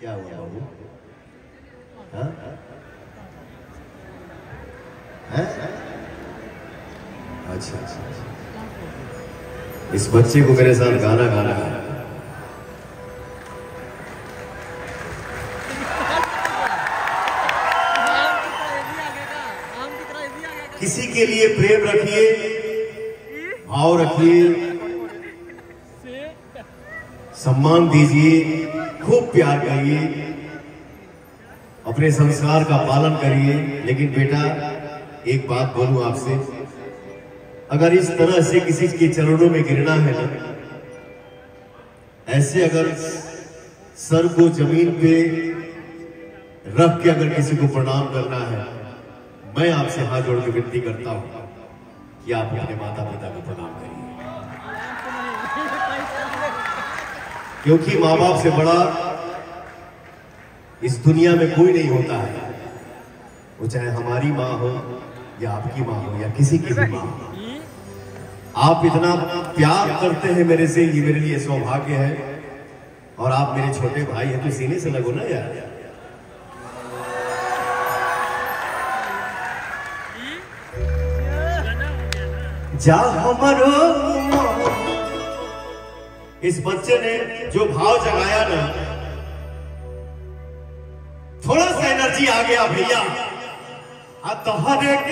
क्या हुआ बाबू? हाँ? अच्छा अच्छा, इस बच्चे को मेरे साथ गाना गाना है। किसी के लिए प्रेम रखिए, भाव रखिए, सम्मान दीजिए, खूब प्यार करिए, अपने संस्कार का पालन करिए। लेकिन बेटा एक बात बोलूं आपसे, अगर इस तरह से किसी के चरणों में गिरना है ना, ऐसे अगर सर को जमीन पे रख के अगर किसी को प्रणाम करना है, मैं आपसे हाथ जोड़ के विनती करता हूं कि आप अपने माता पिता को प्रणाम करिए, क्योंकि माँ बाप से बड़ा इस दुनिया में कोई नहीं होता है। वो चाहे हमारी माँ हो या आपकी माँ हो या किसी की भी माँ हो। आप इतना प्यार करते हैं मेरे से, ये मेरे लिए सौभाग्य है। और आप मेरे छोटे भाई हैं तो सीने से लगो ना यार। जा हमारो, इस बच्चे ने जो भाव जगाया ना, थोड़ा सा एनर्जी आ गया भैया। तो हर एक